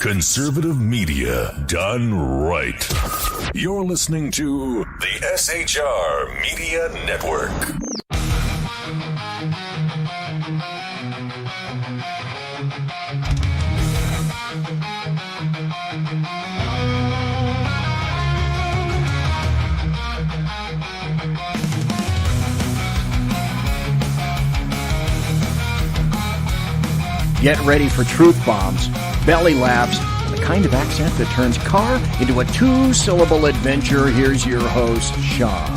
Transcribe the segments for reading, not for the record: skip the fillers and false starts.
Conservative media done right. You're listening to the SHR Media Network. Get ready for truth bombs, belly laughs, and the kind of accent that turns car into a two-syllable adventure. Here's your host, Sean.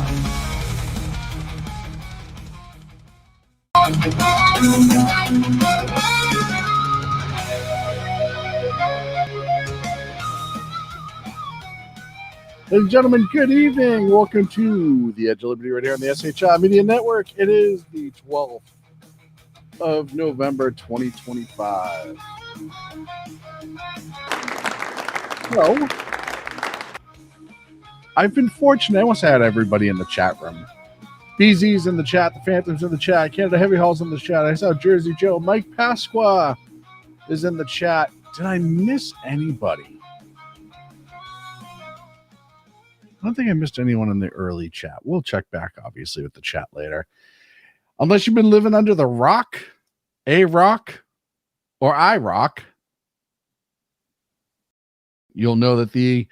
Ladies and gentlemen, good evening. Welcome to the Edge of Liberty right here on the SHI Media Network. It is the 12th of November 2025. So, I've been fortunate. I almost had everybody in the chat room. BZ's in the chat, the Phantoms in the chat, Canada Heavy Hall's in the chat. I saw Jersey Joe. Mike Pasqua is in the chat. Did I miss anybody? I don't think I missed anyone in the early chat. We'll check back, obviously, with the chat later. Unless you've been living under the rock, a rock, or I rock, you'll know that the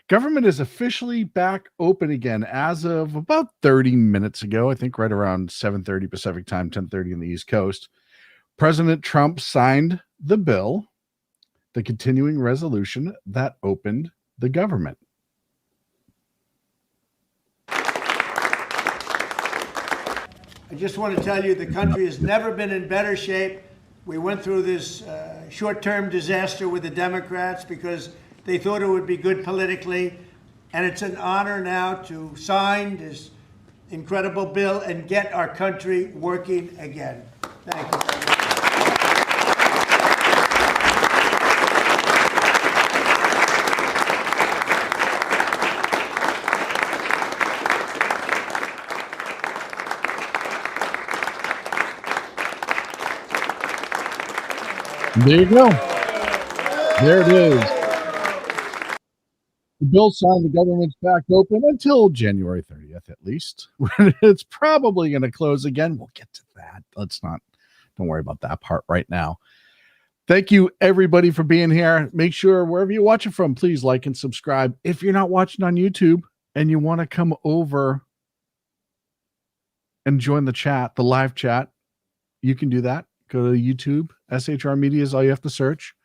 government is officially back open again as of about 30 minutes ago. I think right around 7:30 Pacific time, 10:30 on the East Coast. President Trump signed the bill, the continuing resolution that opened the government. I just want to tell you the country has never been in better shape. We went through this short-term disaster with the Democrats because they thought it would be good politically. And it's an honor now to sign this incredible bill and get our country working again. Thank you. There you go. There it is. The bill signed, the government's back open until January 30th, at least. It's probably going to close again. We'll get to that. Don't worry about that part right now. Thank you, everybody, for being here. Make sure wherever you watch it from, please like and subscribe. If you're not watching on YouTube and you want to come over and join the chat, the live chat, you can do that. Go to YouTube. SHR Media is all you have to search.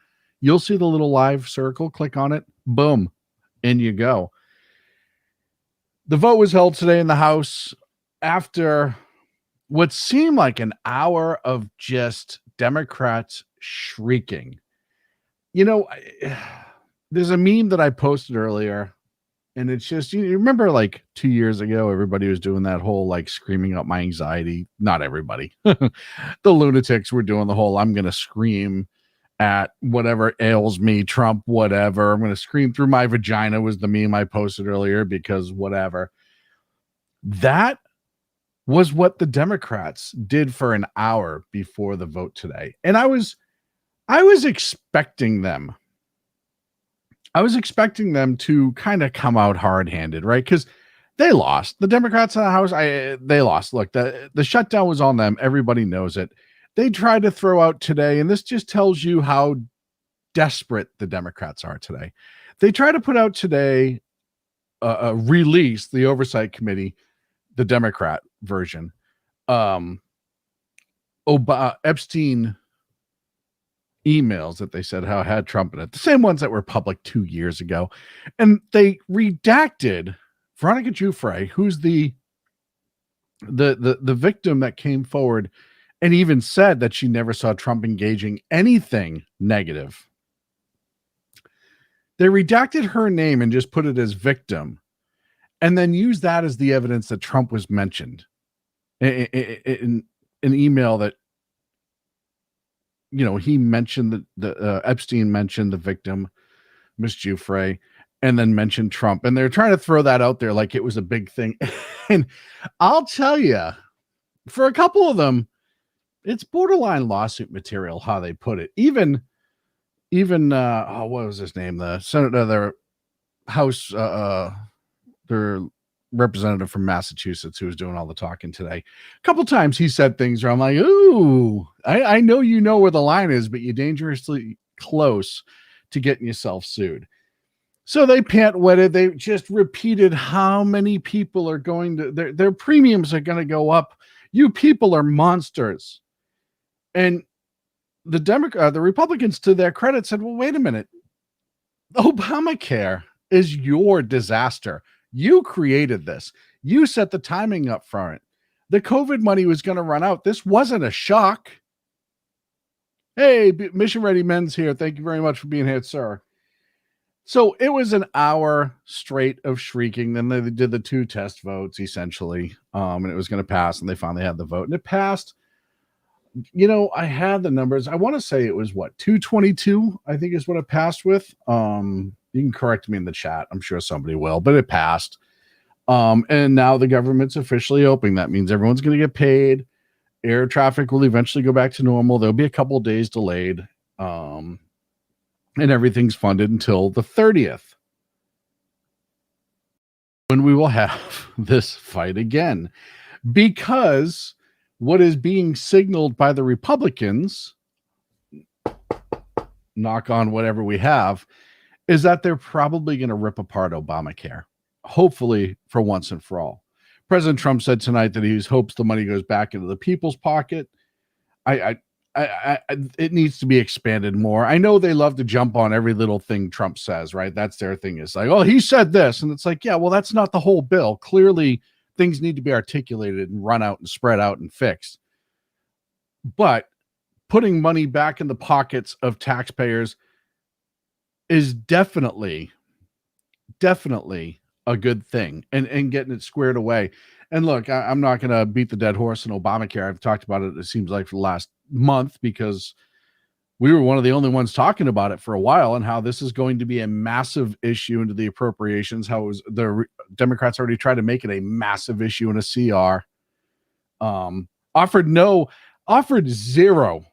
You'll see the little live circle. Click on it. Boom. In you go. The vote was held today in the House after what seemed like an hour of just Democrats shrieking. You know, there's a meme that I posted earlier, and it's just, you remember like 2 years ago, everybody was doing that whole like screaming up my anxiety. Not everybody. The lunatics were doing the whole I'm going to scream at whatever ails me, Trump, whatever. I'm going to scream through my vagina was the meme I posted earlier because whatever. That was what the Democrats did for an hour before the vote today. And I was expecting them. I was expecting them to kind of come out hard-handed, right? Because they lost. The Democrats in the House, they lost. Look, the shutdown was on them. Everybody knows it. They tried to throw out today, and this just tells you how desperate the Democrats are today. They tried to put out today a release, the Oversight Committee, the Democrat version, Epstein emails that they said how had Trump in it, the same ones that were public 2 years ago. And they redacted Veronica Giuffre, who's the victim that came forward and even said that she never saw Trump engaging anything negative. They redacted her name and just put it as victim, and then used that as the evidence that Trump was mentioned in an email that, you know, he mentioned the Epstein mentioned the victim, Miss Giuffre, and then mentioned Trump. And they're trying to throw that out there like it was a big thing. And I'll tell you, for a couple of them, it's borderline lawsuit material, how they put it. Even even what was his name? The senator, their House, their representative from Massachusetts, who was doing all the talking today. A couple times he said things where I'm like, ooh, I know you know where the line is, but you're dangerously close to getting yourself sued. So they pant-wetted. They just repeated how many people are going to, their premiums are going to go up. You people are monsters. And the Republicans, to their credit, said, well, wait a minute. Obamacare is your disaster. You created this. You set the timing up for it. The COVID money was going to run out. This wasn't a shock. Hey, Mission Ready Men's here. Thank you very much for being here, sir. So it was an hour straight of shrieking. Then they did the 2 test votes, essentially, and it was going to pass, and they finally had the vote, and it passed. You know, I had the numbers. I want to say it was 222, I think is what it passed with. You can correct me in the chat. I'm sure somebody will, but it passed. And now the government's officially open. That means everyone's going to get paid. Air traffic will eventually go back to normal. There'll be a couple of days delayed. And everything's funded until the 30th, when we will have this fight again. Because what is being signaled by the Republicans, knock on whatever we have, is that they're probably going to rip apart Obamacare, hopefully for once and for all. President Trump said tonight that he hopes the money goes back into the people's pocket. It needs to be expanded more. I know they love to jump on every little thing Trump says, right? That's their thing. It's like, oh, he said this. And it's like, yeah, well, that's not the whole bill. Clearly, things need to be articulated and run out and spread out and fixed. But putting money back in the pockets of taxpayers is definitely a good thing, and getting it squared away. And look, I'm not going to beat the dead horse in Obamacare. I've talked about it, it seems like, for the last month, because we were one of the only ones talking about it for a while, and how this is going to be a massive issue into the appropriations. How it was, the Democrats already tried to make it a massive issue in a CR. Offered zero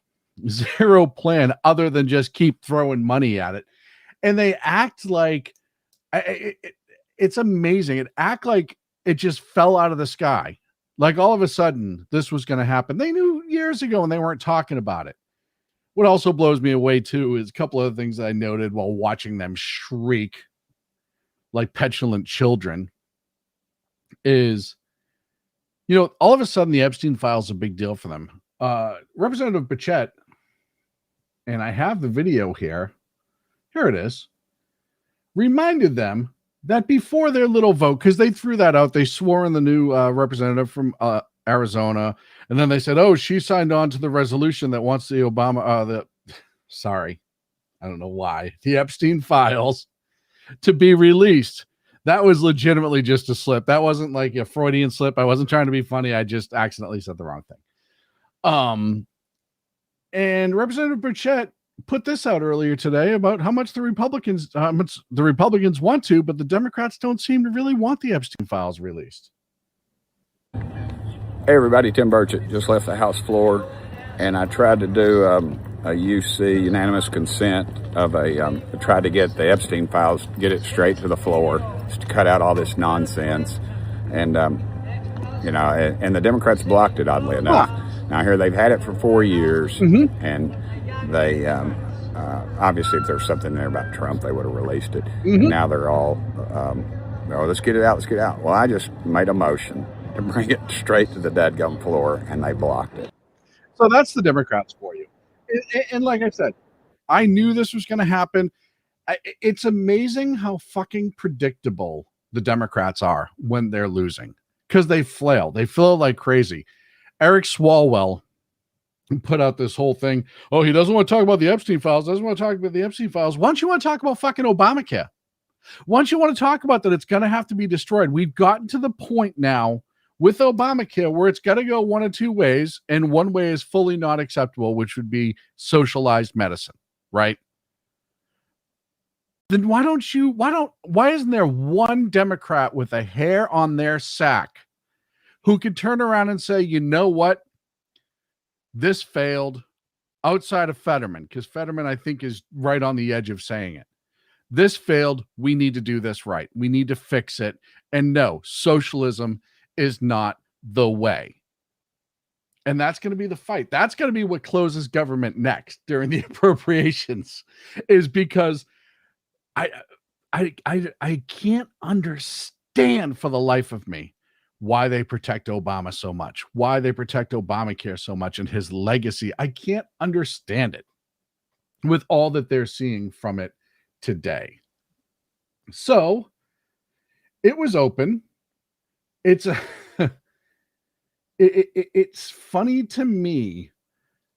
plan other than just keep throwing money at it. And they act like it's amazing. It act like it just fell out of the sky. Like all of a sudden this was going to happen. They knew years ago and they weren't talking about it. What also blows me away too is a couple of things that I noted while watching them shriek like petulant children is, you know, all of a sudden the Epstein files is a big deal for them. Representative Bichette, and I have the video here. Here it is. Reminded them that before their little vote, because they threw that out, they swore in the new representative from Arizona, and then they said, "Oh, she signed on to the resolution that wants the I don't know why, the Epstein files to be released." That was legitimately just a slip. That wasn't like a Freudian slip. I wasn't trying to be funny. I just accidentally said the wrong thing. And Representative Burchett put this out earlier today about how much the Republicans want to, but the Democrats don't seem to really want the Epstein files released. Hey everybody, Tim Burchett just left the House floor, and I tried to do a UC unanimous consent of tried to get the Epstein files, get it straight to the floor, just to cut out all this nonsense, and and the Democrats blocked it, oddly enough. Now here they've had it for 4 years, and they obviously if there's something there about Trump, they would have released it. And now they're all, let's get it out. Well, I just made a motion to bring it straight to the dadgum floor, and they blocked it. So that's the Democrats for you. And like I said, I knew this was going to happen. It's amazing how fucking predictable the Democrats are when they're losing, because they flail. They flail like crazy. Eric Swalwell put out this whole thing. Oh, he doesn't want to talk about the Epstein files. Why don't you want to talk about fucking Obamacare? Why don't you want to talk about that it's going to have to be destroyed? We've gotten to the point now with Obamacare where it's got to go one of two ways, and one way is fully not acceptable, which would be socialized medicine, right? Then why isn't there one Democrat with a hair on their sack who could turn around and say, you know what? This failed. outside of Fetterman, because Fetterman, I think, is right on the edge of saying it. This failed. We need to do this right. We need to fix it. And no, socialism is not the way. And that's going to be the fight. That's going to be what closes government next during the appropriations, is because I can't understand for the life of me why they protect Obama so much, why they protect Obamacare so much and his legacy. I can't understand it with all that they're seeing from it today. So it was open. It's it's funny to me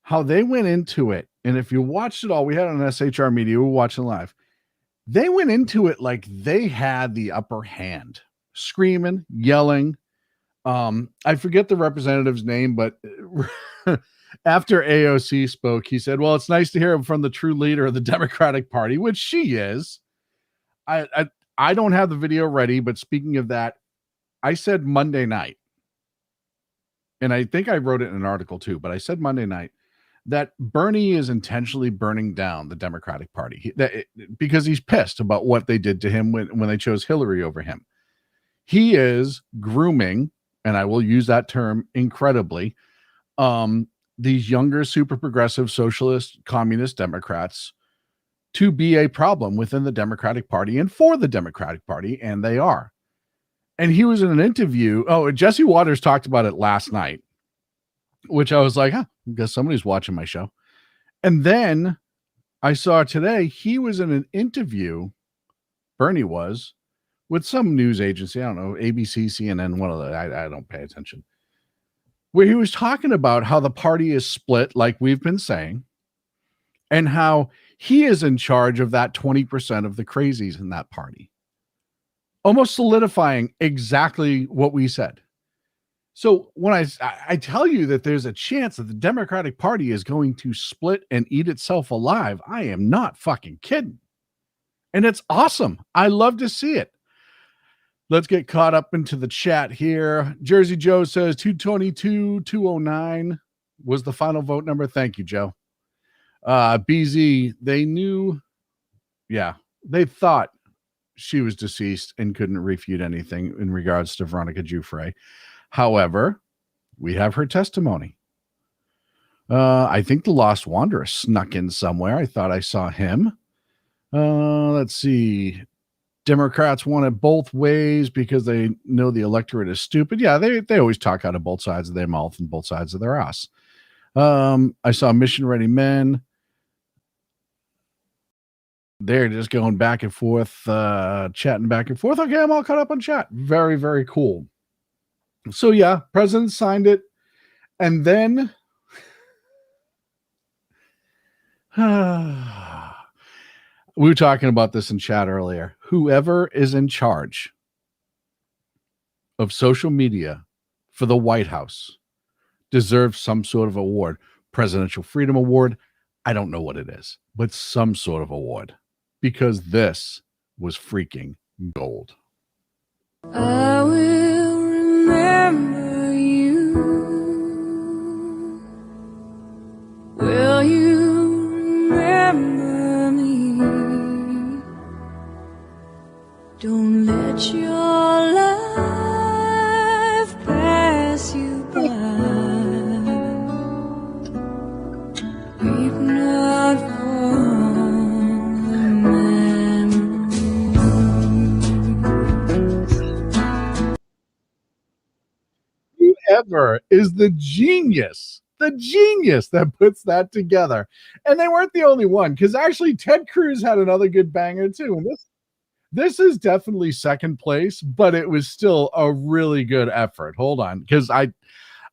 how they went into it. And if you watched it all, we had it on SHR Media, we were watching live. They went into it like they had the upper hand, screaming, yelling. I forget the representative's name, but after AOC spoke, he said, well, it's nice to hear from the true leader of the Democratic Party, which she is. I don't have the video ready, but speaking of that, I said Monday night, and I think I wrote it in an article too, but I said Monday night that Bernie is intentionally burning down the Democratic Party because he's pissed about what they did to him when they chose Hillary over him. He is grooming, and I will use that term incredibly, these younger, super progressive, socialist, communist Democrats to be a problem within the Democratic Party and for the Democratic Party, and they are. And he was in an interview. Oh, Jesse Waters talked about it last night, which I was like, I guess somebody's watching my show. And then I saw today he was in an interview, Bernie was, with some news agency. I don't know, ABC, CNN, one of the, I don't pay attention, where he was talking about how the party is split, like we've been saying, and how he is in charge of that 20% of the crazies in that party, almost solidifying exactly what we said. So when I tell you that there's a chance that the Democratic Party is going to split and eat itself alive, I am not fucking kidding. And it's awesome. I love to see it. Let's get caught up into the chat here. Jersey Joe says 222-209 was the final vote number. Thank you, Joe. BZ, they knew, they thought she was deceased and couldn't refute anything in regards to Veronica Giuffre. However, we have her testimony. I think the Lost Wanderer snuck in somewhere. I thought I saw him. Let's see. Democrats want it both ways because they know the electorate is stupid. Yeah, they always talk out of both sides of their mouth and both sides of their ass. I saw Mission Ready Men. They're just going back and forth, chatting back and forth. Okay, I'm all caught up on chat. Very, very cool. So yeah, president signed it. And then we were talking about this in chat earlier. Whoever is in charge of social media for the White House deserves some sort of award. Presidential Freedom Award. I don't know what it is, but some sort of award, because this was freaking gold. I will remember you. Will you remember me? Don't let your life pass you by. Weep not for the memories. Whoever is the genius that puts that together. And they weren't the only one, because actually Ted Cruz had another good banger too. And this is definitely second place, but it was still a really good effort. Hold on, because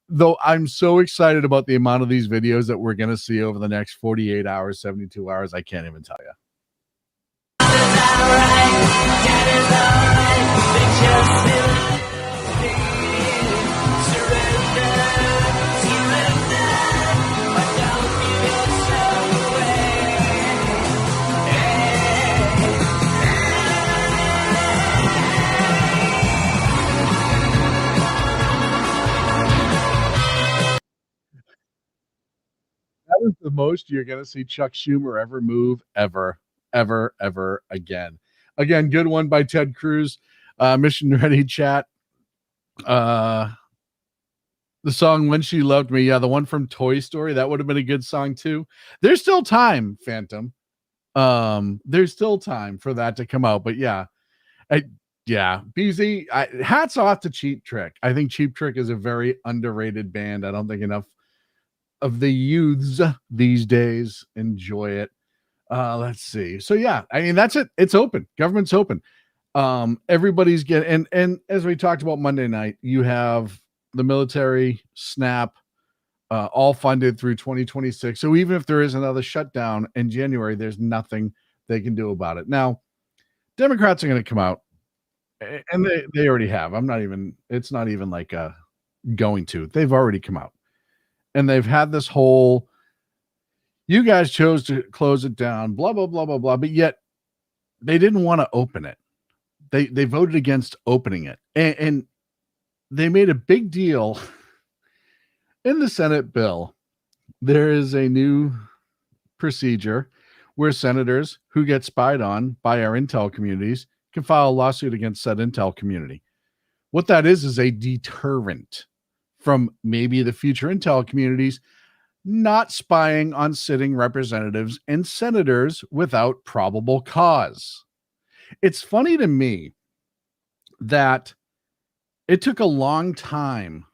though I'm so excited about the amount of these videos that we're going to see over the next 48 hours, 72 hours, I can't even tell you. That is the most you're going to see Chuck Schumer ever move, ever again. Again, good one by Ted Cruz. Mission Ready chat. The song When She Loved Me. Yeah, the one from Toy Story. That would have been a good song too. There's still time, Phantom. There's still time for that to come out. But yeah, BZ, hats off to Cheap Trick. I think Cheap Trick is a very underrated band. I don't think enough of the youths these days enjoy it. Let's see. So yeah, I mean, that's it. It's open. Government's open. Everybody's getting, and as we talked about Monday night, you have the military, SNAP, all funded through 2026. So even if there is another shutdown in January, there's nothing they can do about it. Now, Democrats are going to come out, and they already have. It's not even like going to. They've already come out, and they've had this whole, you guys chose to close it down, blah, blah, blah, blah, blah. But yet they didn't want to open it. They voted against opening it. And they made a big deal in the Senate bill. There is a new procedure where senators who get spied on by our intel communities can file a lawsuit against said intel community. What that is a deterrent from maybe the future intel communities not spying on sitting representatives and senators without probable cause. It's funny to me that it took a long time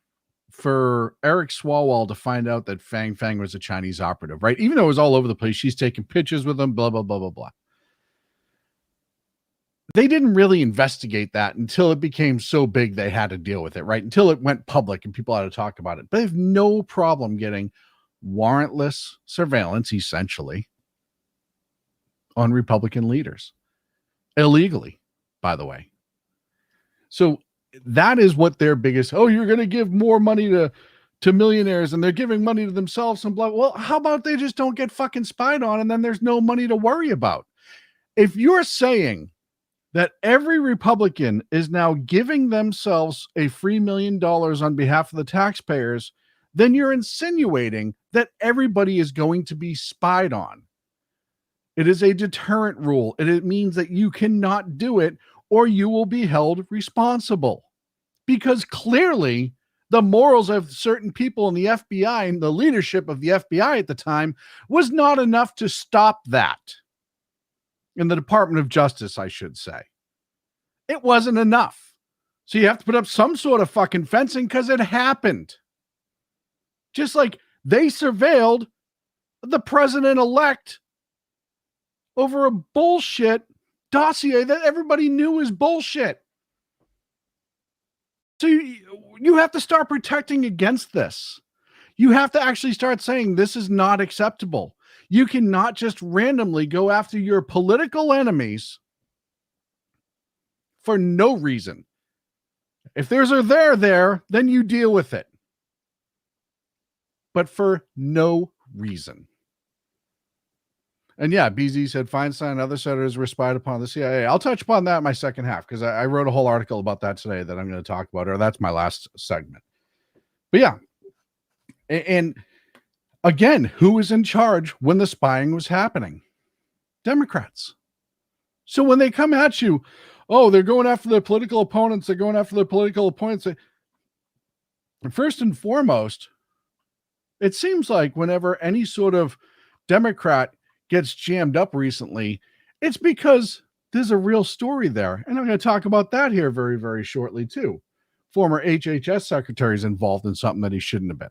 for Eric Swalwell to find out that Fang Fang was a Chinese operative, right? Even though it was all over the place, she's taking pictures with him, blah, blah, blah, blah, blah. They didn't really investigate that until it became so big they had to deal with it, right? Until it went public and people had to talk about it. But they have no problem getting warrantless surveillance, essentially, on Republican leaders. Illegally, by the way. So that is what their biggest, you're going to give more money to millionaires and they're giving money to themselves and blah. Well, how about they just don't get fucking spied on and then there's no money to worry about? If you're saying that every Republican is now giving themselves a free $1 million on behalf of the taxpayers, then you're insinuating that everybody is going to be spied on. It is a deterrent rule. It means that you cannot do it or you will be held responsible. Because clearly the morals of certain people in the FBI and the leadership of the FBI at the time was not enough to stop that. In the Department of Justice, I should say. It wasn't enough. So you have to put up some sort of fucking fencing because it happened. Just like they surveilled the president-elect over a bullshit dossier that everybody knew was bullshit. So you have to start protecting against this. You have to actually start saying this is not acceptable. You cannot just randomly go after your political enemies for no reason. If there's a there, then you deal with it. But for no reason. And yeah, BZ said Feinstein and other senators were spied upon the CIA. I'll touch upon that in my second half because I wrote a whole article about that today that I'm going to talk about, or that's my last segment. But yeah. And again, who was in charge when the spying was happening? Democrats. So when they come at you, they're going after their political opponents. They're going after their political opponents. First and foremost, it seems like whenever any sort of Democrat gets jammed up recently, it's because there's a real story there. And I'm going to talk about that here very, very shortly too. Former HHS secretary is involved in something that he shouldn't have been.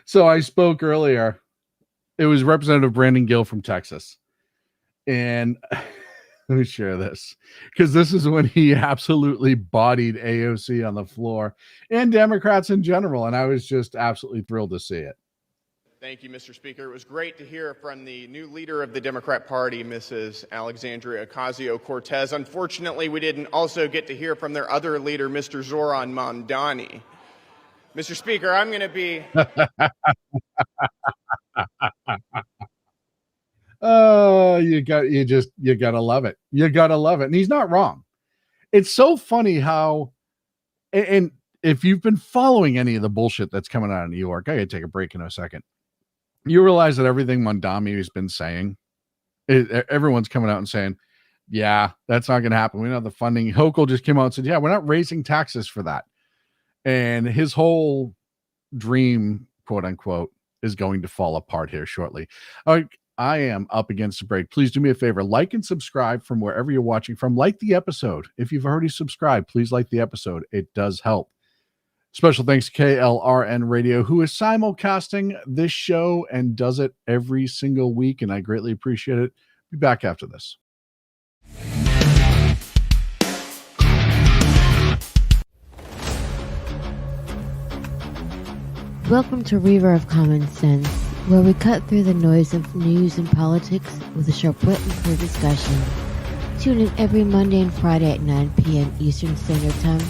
So I spoke earlier. It was Representative Brandon Gill from Texas. And let me share this because this is when he absolutely bodied AOC on the floor and Democrats in general. And I was just absolutely thrilled to see it. Thank you, Mr. Speaker. It was great to hear from the new leader of the Democrat Party, Mrs. Alexandria Ocasio-Cortez. Unfortunately, we didn't also get to hear from their other leader, Mr. Zoran Mamdani. Mr. Speaker, I'm going to be... You gotta love it. You gotta love it. And he's not wrong. It's so funny how, and if you've been following any of the bullshit that's coming out of New York, I gotta take a break in a second. You realize that everything Mondami has been saying, everyone's coming out and saying, yeah, that's not going to happen. We know the funding. Hochul just came out and said, yeah, we're not raising taxes for that. And his whole dream, quote unquote, is going to fall apart here shortly. I am up against the break. Please do me a favor. Like and subscribe from wherever you're watching from. Like the episode. If you've already subscribed, please like the episode. It does help. Special thanks to KLRN Radio, who is simulcasting this show and does it every single week, and I greatly appreciate it. Be back after this. Welcome to River of Common Sense, where we cut through the noise of news and politics with a sharp wit and clear discussion. Tune in every Monday and Friday at 9 p.m. Eastern Standard Time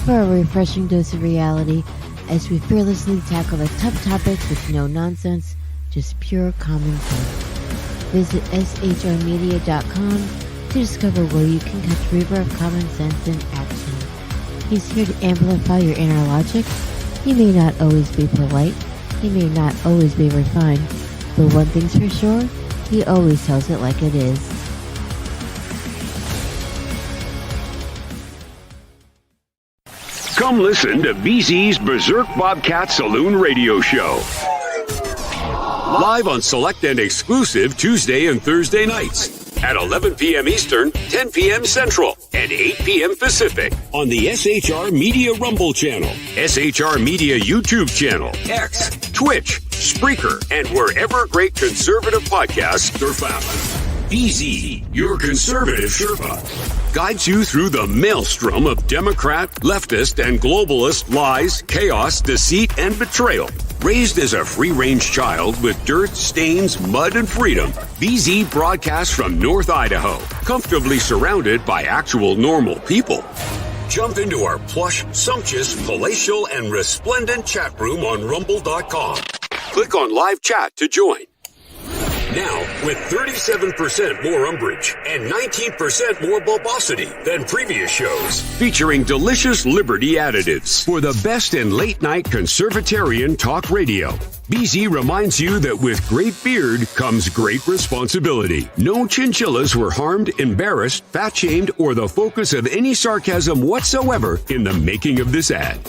for a refreshing dose of reality as we fearlessly tackle the tough topics with no nonsense, just pure common sense. Visit shrmedia.com to discover where you can catch River of Common Sense in action. He's here to amplify your inner logic. He may not always be polite, he may not always be refined, but one thing's for sure, he always tells it like it is. Come listen to BZ's Berserk Bobcat Saloon Radio Show. Live on select and exclusive Tuesday and Thursday nights at 11 p.m. Eastern, 10 p.m. Central, and 8 p.m. Pacific on the SHR Media Rumble channel, SHR Media YouTube channel, X, Twitch, Spreaker, and wherever great conservative podcasts are found. BZ, your conservative Sherpa, guides you through the maelstrom of Democrat, leftist, and globalist lies, chaos, deceit, and betrayal. Raised as a free-range child with dirt, stains, mud, and freedom, BZ broadcasts from North Idaho, comfortably surrounded by actual normal people. Jump into our plush, sumptuous, palatial, and resplendent chat room on rumble.com. Click on live chat to join. Now, with 37% more umbrage and 19% more bulbosity than previous shows, featuring delicious Liberty additives for the best in late-night conservatarian talk radio. BZ reminds you that with great beard comes great responsibility. No chinchillas were harmed, embarrassed, fat-shamed, or the focus of any sarcasm whatsoever in the making of this ad.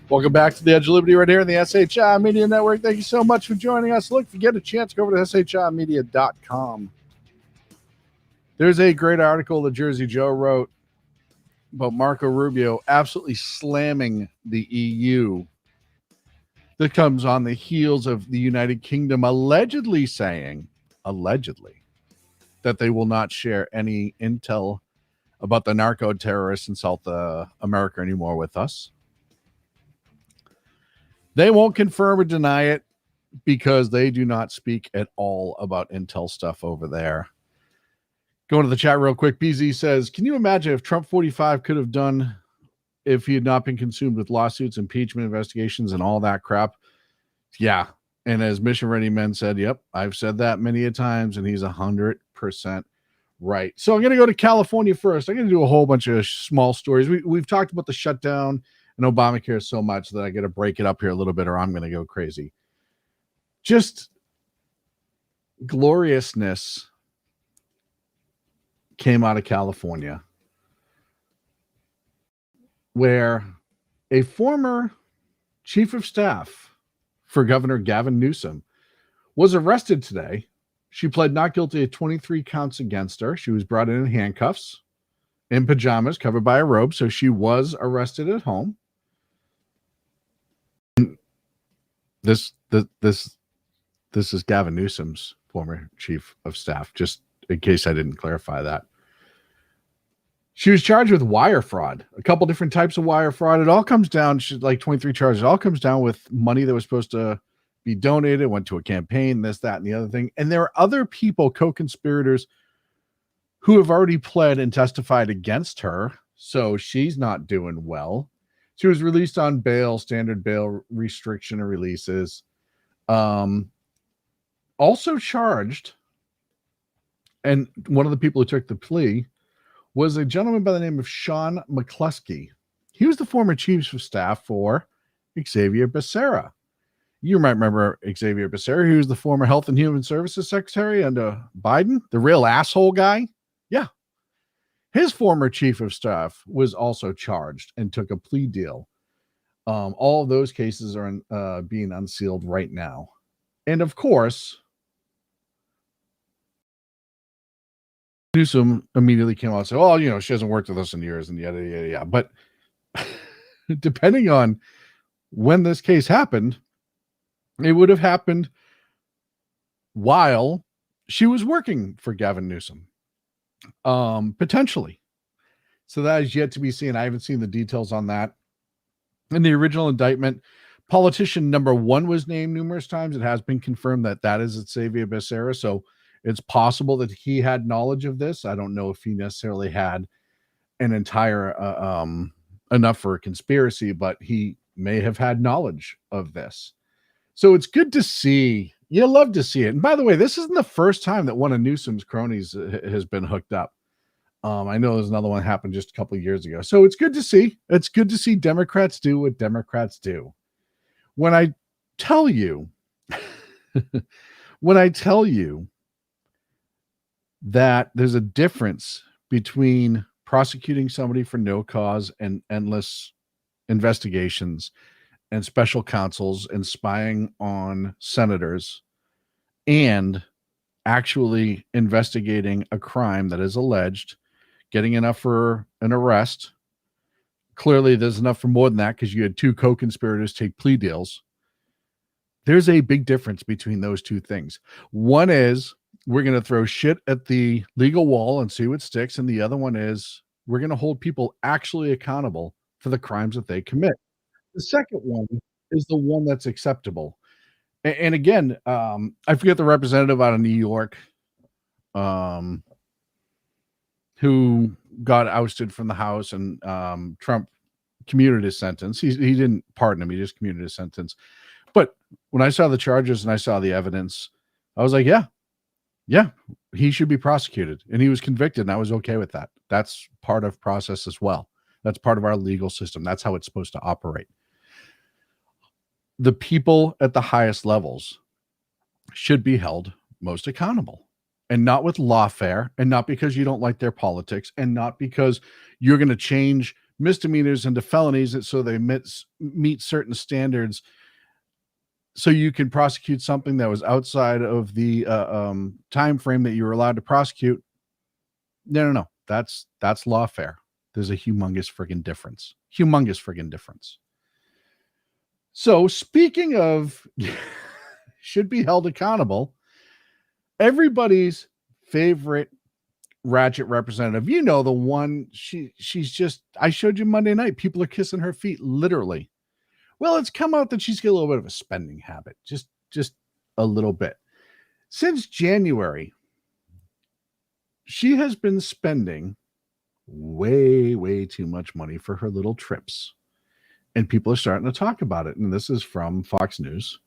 Welcome back to the Edge of Liberty right here in the SHI Media Network. Thank you so much for joining us. Look, if you get a chance, go over to shimedia.com. There's a great article that Jersey Joe wrote about Marco Rubio absolutely slamming the EU. That comes on the heels of the United Kingdom allegedly saying, that they will not share any intel about the narco terrorists in South America anymore with us. They won't confirm or deny it because they do not speak at all about intel stuff over there. Going to the chat real quick. BZ says, can you imagine if Trump 45 could have done if he had not been consumed with lawsuits, impeachment investigations, and all that crap? Yeah. And as Mission Ready Men said, yep, I've said that many a times, and he's 100% right. So I'm going to go to California first. I'm going to do a whole bunch of small stories. We've talked about the shutdown and Obamacare so much that I got to break it up here a little bit or I'm going to go crazy. Just gloriousness came out of California where a former chief of staff for Governor Gavin Newsom was arrested today. She pled not guilty to 23 counts against her. She was brought in handcuffs, in pajamas, covered by a robe, so she was arrested at home. This is Gavin Newsom's former chief of staff, just in case I didn't clarify that. She was charged with wire fraud, a couple different types of wire fraud. It all comes down, like 23 charges. It all comes down with money that was supposed to be donated, went to a campaign, this, that, and the other thing. And there are other people, co-conspirators, who have already pled and testified against her. So she's not doing well. She was released on bail, standard bail restriction of releases. Also charged, and one of the people who took the plea was a gentleman by the name of Sean McCluskey. He was the former chief of staff for Xavier Becerra. You might remember Xavier Becerra. He was the former Health and Human Services Secretary under Biden, the real asshole guy. Yeah. His former chief of staff was also charged and took a plea deal. All of those cases are being unsealed right now. And of course, Newsom immediately came out and said, "Oh, she hasn't worked with us in years," and yada, yada, yada. But depending on when this case happened, it would have happened while she was working for Gavin Newsom, potentially. So that is yet to be seen. I haven't seen the details on that. In the original indictment, politician number 1 was named numerous times. It has been confirmed that that is Xavier Becerra. So it's possible that he had knowledge of this. I don't know if he necessarily had an entire enough for a conspiracy, but he may have had knowledge of this. So it's good to see. You love to see it. And by the way, this isn't the first time that one of Newsom's cronies has been hooked up. I know there's another one happened just a couple of years ago. So it's good to see. It's good to see Democrats do what Democrats do. When I tell you, that there's a difference between prosecuting somebody for no cause and endless investigations and special counsels and spying on senators and actually investigating a crime that is alleged, getting enough for an arrest. Clearly, there's enough for more than that because you had 2 co-conspirators take plea deals. There's a big difference between those two things. One is we're going to throw shit at the legal wall and see what sticks. And the other one is we're going to hold people actually accountable for the crimes that they commit. The second one is the one that's acceptable. And again, I forget the representative out of New York who got ousted from the House, and Trump commuted his sentence. He didn't pardon him. He just commuted his sentence. But when I saw the charges and I saw the evidence, I was like, yeah, he should be prosecuted. And he was convicted, and I was okay with that. That's part of process as well. That's part of our legal system. That's how it's supposed to operate. The people at the highest levels should be held most accountable, and not with lawfare, and not because you don't like their politics, and not because you're going to change misdemeanors into felonies so they meet certain standards so you can prosecute something that was outside of the time frame that you were allowed to prosecute. No. That's lawfare. There's a humongous friggin' difference. So speaking of should be held accountable, everybody's favorite ratchet representative, the one, she's just, I showed you Monday night, people are kissing her feet, literally. Well, it's come out that she's got a little bit of a spending habit, just a little bit. Since January, she has been spending way too much money for her little trips. And people are starting to talk about it. And this is from Fox News.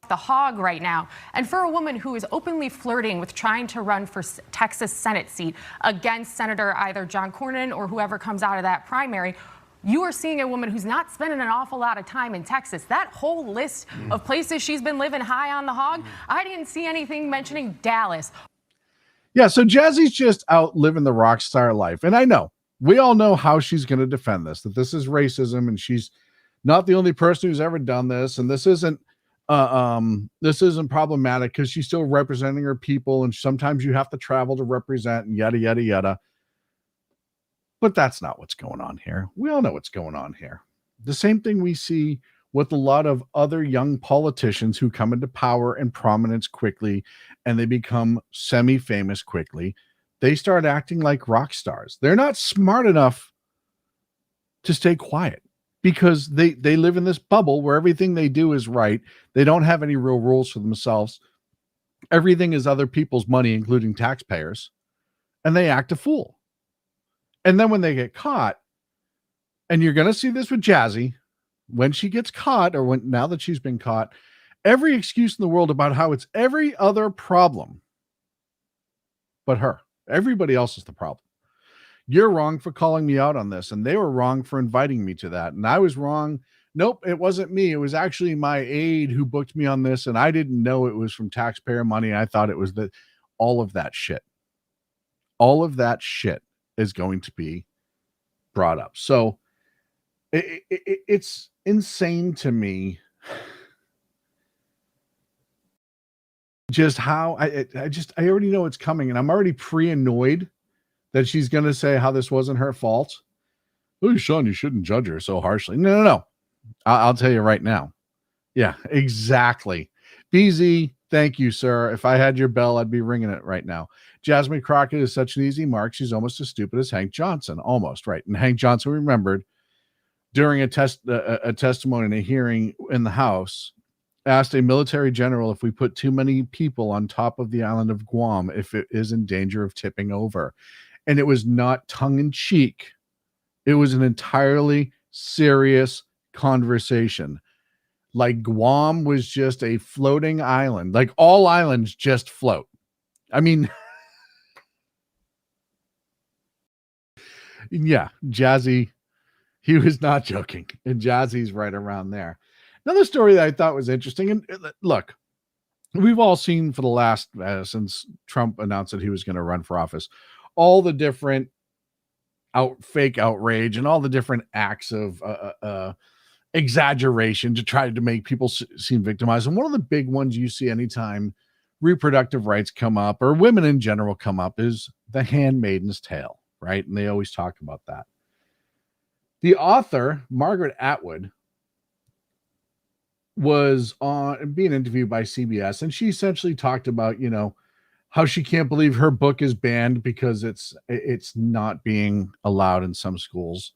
The hog right now. And for a woman who is openly flirting with trying to run for Texas Senate seat against Senator either John Cornyn or whoever comes out of that primary, you are seeing a woman who's not spending an awful lot of time in Texas. That whole list of places she's been living high on the hog, I didn't see anything mentioning Dallas. Yeah, so Jazzy's just out living the rock star life. And I know, we all know how she's going to defend this, that this is racism and she's not the only person who's ever done this. And this isn't problematic because she's still representing her people. And sometimes you have to travel to represent and yada, yada, yada. But that's not what's going on here. We all know what's going on here. The same thing we see with a lot of other young politicians who come into power and prominence quickly, and they become semi-famous quickly. They start acting like rock stars. They're not smart enough to stay quiet because they live in this bubble where everything they do is right. They don't have any real rules for themselves. Everything is other people's money, including taxpayers, and they act a fool. And then when they get caught, And you're going to see this with Jazzy when she gets caught, or now that she's been caught, every excuse in the world about how it's every other problem but her. Everybody else is the problem. You're wrong for calling me out on this, and they were wrong for inviting me to that. And I was wrong. Nope, it wasn't me. It was actually my aide who booked me on this, and I didn't know it was from taxpayer money. I thought it was all of that shit. All of that shit is going to be brought up. So it's insane to me just how I already know it's coming, and I'm already pre-annoyed that she's going to say how this wasn't her fault. Oh, Sean, you shouldn't judge her so harshly. No. I'll tell you right now. Yeah, exactly. BZ, thank you, sir. If I had your bell, I'd be ringing it right now. Jasmine Crockett is such an easy mark. She's almost as stupid as Hank Johnson. Almost, right. And Hank Johnson remembered during a testimony in a hearing in the House, asked a military general if we put too many people on top of the island of Guam, if it is in danger of tipping over. And it was not tongue-in-cheek. It was an entirely serious conversation. Like Guam was just a floating island. Like all islands just float. I mean, yeah, Jazzy, he was not joking. And Jazzy's right around there. Another story that I thought was interesting, and look, we've all seen for the last, since Trump announced that he was going to run for office, all the different fake outrage and all the different acts of exaggeration to try to make people seem victimized. And one of the big ones you see anytime reproductive rights come up, or women in general come up, is The Handmaid's Tale, right? And they always talk about that. The author, Margaret Atwood, was being interviewed by CBS, and she essentially talked about, how she can't believe her book is banned because it's not being allowed in some schools.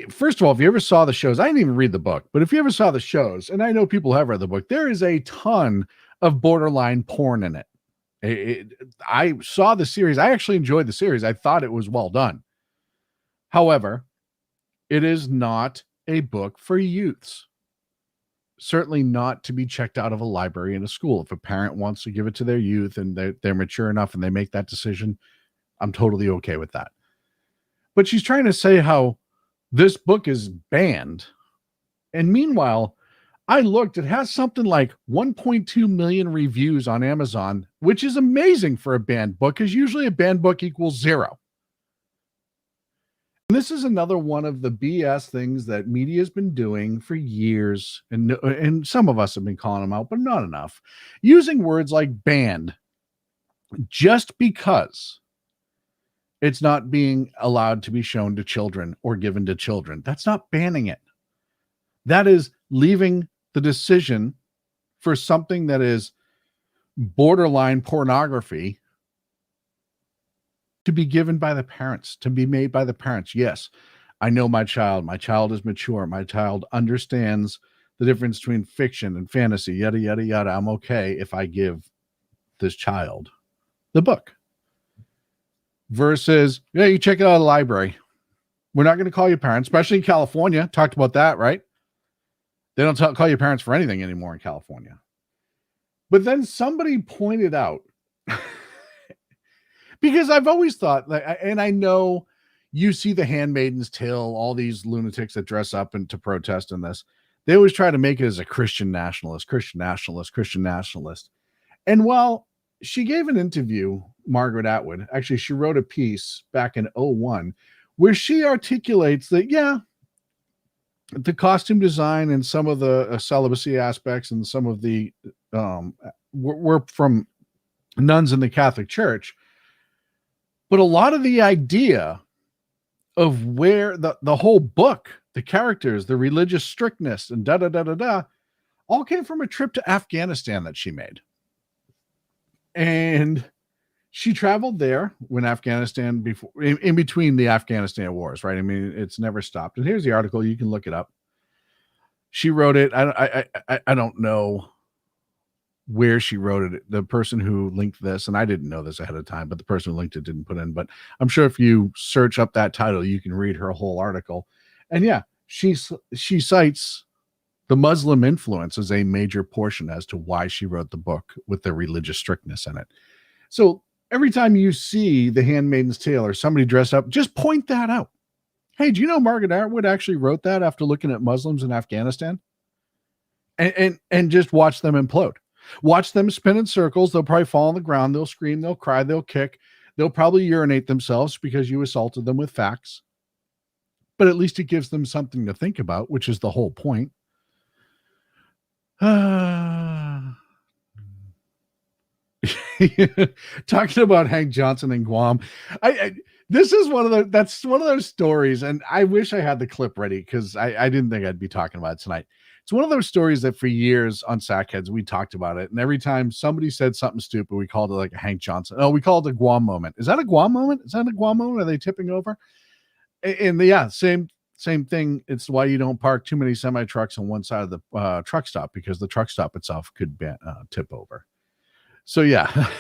First of all, if you ever saw the shows, I didn't even read the book, but if you ever saw the shows, and I know people have read the book, there is a ton of borderline porn in it. I saw the series. I actually enjoyed the series. I thought it was well done. However, it is not a book for youths. Certainly not to be checked out of a library in a school. If a parent wants to give it to their youth and they're mature enough and they make that decision, I'm totally okay with that. But she's trying to say how this book is banned. And meanwhile, I looked, it has something like 1.2 million reviews on Amazon, which is amazing for a banned book, because usually a banned book equals 0. And this is another one of the BS things that media has been doing for years, and some of us have been calling them out, but not enough. Using words like banned just because it's not being allowed to be shown to children or given to children. That's not banning it. That is leaving the decision for something that is borderline pornography to be given by the parents, to be made by the parents. Yes, I know my child. My child is mature. My child understands the difference between fiction and fantasy, yada, yada, yada. I'm okay if I give this child the book. Versus, yeah, you check it out of the library. We're not going to call you parents, especially in California. Talked about that, right? They don't call you parents for anything anymore in California. But then somebody pointed out, because I've always thought, and I know you see The Handmaid's Tale, all these lunatics that dress up and to protest in this, they always try to make it as a Christian nationalist. And while she gave an interview, Margaret Atwood, actually, she wrote a piece back in 2001 where she articulates that, yeah, the costume design and some of the celibacy aspects and some of the were from nuns in the Catholic Church. But a lot of the idea of where the whole book, the characters, the religious strictness, and all came from a trip to Afghanistan that she made. And she traveled there when Afghanistan, in between the Afghanistan wars, right? I mean, it's never stopped. And here's the article. You can look it up. She wrote it. I don't know where she wrote it. The person who linked this, and I didn't know this ahead of time, but the person who linked it didn't put in, but I'm sure if you search up that title, you can read her whole article. And yeah, she cites the Muslim influence as a major portion as to why she wrote the book with the religious strictness in it. So every time you see The Handmaid's Tale or somebody dressed up, just point that out. Hey, do you know Margaret Atwood actually wrote that after looking at Muslims in Afghanistan? And just watch them implode. Watch them spin in circles. They'll probably fall on the ground. They'll scream. They'll cry. They'll kick. They'll probably urinate themselves because you assaulted them with facts. But at least it gives them something to think about, which is the whole point. Talking about Hank Johnson and Guam. This is one of those stories, and I wish I had the clip ready because I didn't think I'd be talking about it tonight. It's one of those stories that for years on Sackheads, we talked about it. And every time somebody said something stupid, we called it like a Hank Johnson. Oh, we called it a Guam moment. Is that a Guam moment? Is that a Guam moment? Are they tipping over? And yeah, same thing. It's why you don't park too many semi trucks on one side of the truck stop, because the truck stop itself could tip over. So yeah.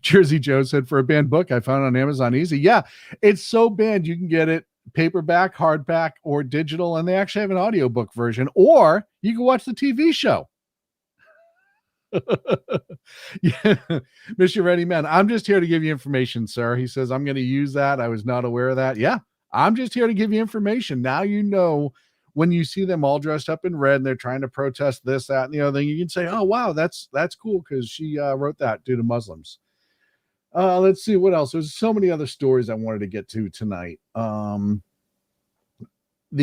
Jersey Joe said, for a banned book I found on Amazon Easy. Yeah, it's so banned you can get it paperback, hardback, or digital, and they actually have an audiobook version, or you can watch the TV show. Yeah, Mr. Ready Man, I'm just here to give you information, sir. He says, I'm going to use that. I was not aware of that. Yeah, I'm just here to give you information. Now you know when you see them all dressed up in red and they're trying to protest this, that, and the other thing, you can say, oh, wow, that's cool because she wrote that due to Muslims. Let's see what else. There's so many other stories I wanted to get to tonight. The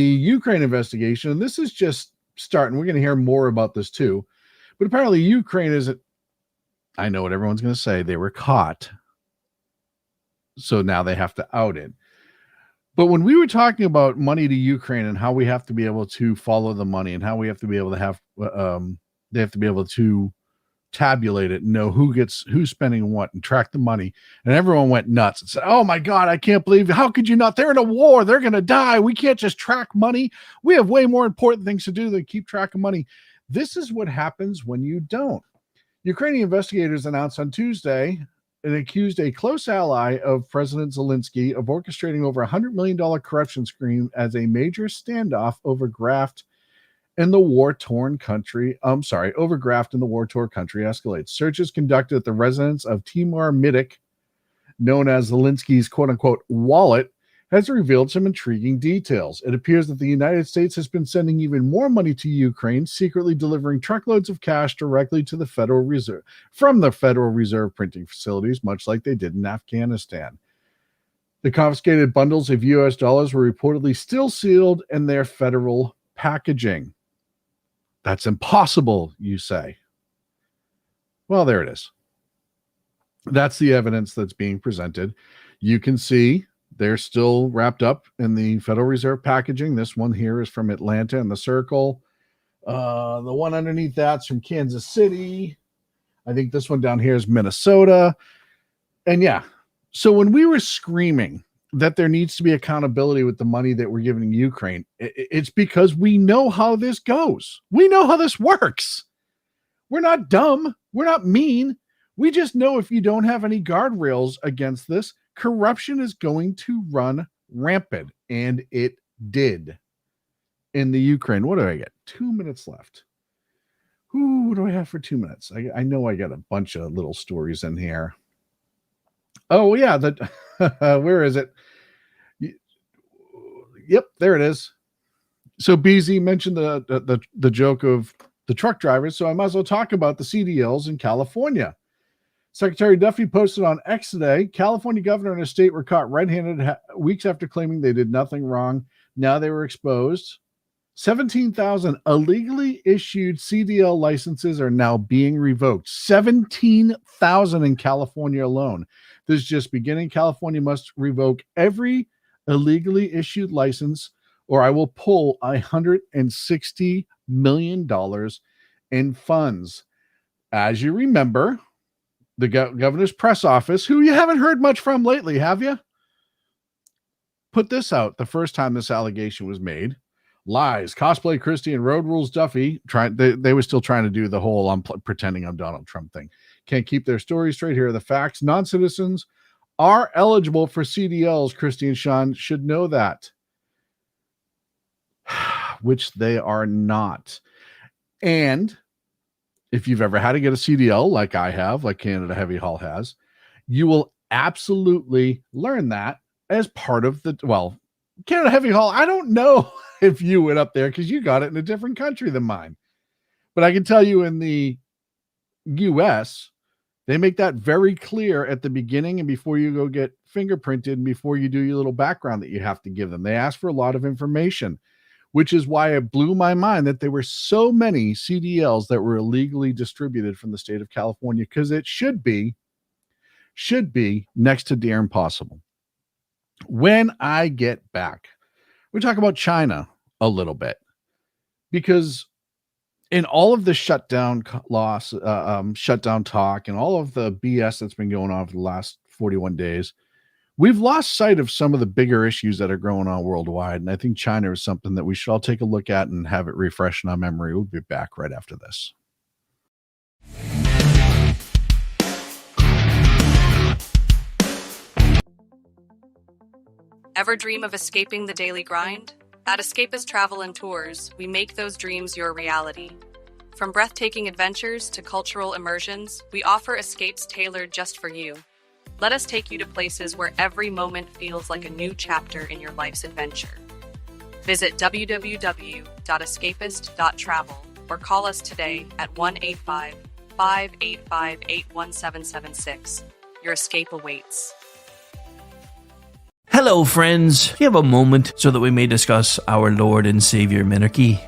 Ukraine investigation, and this is just starting. We're going to hear more about this too. But apparently Ukraine isn't, I know what everyone's going to say, they were caught. So now they have to out it. But when we were talking about money to Ukraine and how we have to be able to follow the money and how we have to be able to have, they have to be able to tabulate it and know who's spending what and track the money. And everyone went nuts and said, oh my God, I can't believe, how could you not? They're in a war. They're going to die. We can't just track money. We have way more important things to do than keep track of money. This is what happens when you don't. Ukrainian investigators announced on Tuesday and accused a close ally of President Zelensky of orchestrating over $100 million corruption scheme as a major standoff over graft in the war-torn country. Over graft in the war-torn country escalates. Searches conducted at the residence of Timur Midik, known as Zelensky's quote-unquote wallet, has revealed some intriguing details. It appears that the United States has been sending even more money to Ukraine, secretly delivering truckloads of cash directly to the Federal Reserve from the Federal Reserve printing facilities, much like they did in Afghanistan. The confiscated bundles of U.S. dollars were reportedly still sealed in their federal packaging. That's impossible, you say. Well, there it is. That's the evidence that's being presented. You can see they're still wrapped up in the Federal Reserve packaging. This one here is from Atlanta in the circle. The one underneath that's from Kansas City. I think this one down here is Minnesota. And yeah, so when we were screaming that there needs to be accountability with the money that we're giving Ukraine, it's because we know how this goes. We know how this works. We're not dumb. We're not mean. We just know if you don't have any guardrails against this, corruption is going to run rampant. And it did in the Ukraine. What do I get? 2 minutes left. What do I have for 2 minutes? I know I got a bunch of little stories in here. Oh, yeah. Where is it? Yep, there it is. So BZ mentioned the joke of the truck drivers, so I might as well talk about the CDLs in California. Secretary Duffy posted on X today, California governor and his state were caught red-handed weeks after claiming they did nothing wrong. Now they were exposed. 17,000 illegally issued CDL licenses are now being revoked. 17,000 in California alone. This is just beginning. California must revoke every illegally issued license, or I will pull $160 million in funds. As you remember, the governor's press office, who you haven't heard much from lately, have you? Put this out the first time this allegation was made Lies. Cosplay Christie and Road Rules Duffy. They were still trying to do the whole pretending I'm Donald Trump thing. Can't keep their stories straight. Here are the facts. Non-citizens are eligible for CDLs. Christie and Sean should know that. Which they are not. And if you've ever had to get a CDL like I have, like Canada Heavy Haul has, you will absolutely learn that as part of Canada Heavy Haul. I don't know if you went up there because you got it in a different country than mine. But I can tell you in the US, they make that very clear at the beginning and before you go get fingerprinted and before you do your little background that you have to give them. They ask for a lot of information, which is why it blew my mind that there were so many CDLs that were illegally distributed from the state of California, because it should be next to dear impossible. When I get back, we talk about China a little bit, because in all of the shutdown talk and all of the BS that's been going on for the last 41 days, we've lost sight of some of the bigger issues that are going on worldwide. And I think China is something that we should all take a look at and have it refresh in our memory. We'll be back right after this. Ever dream of escaping the daily grind? At Escapist Travel and Tours, we make those dreams your reality. From breathtaking adventures to cultural immersions, we offer escapes tailored just for you. Let us take you to places where every moment feels like a new chapter in your life's adventure. Visit www.escapist.travel or call us today at 1-855-885-81776. Your escape awaits. Hello, friends. Do you have a moment so that we may discuss our Lord and Savior Minarchy?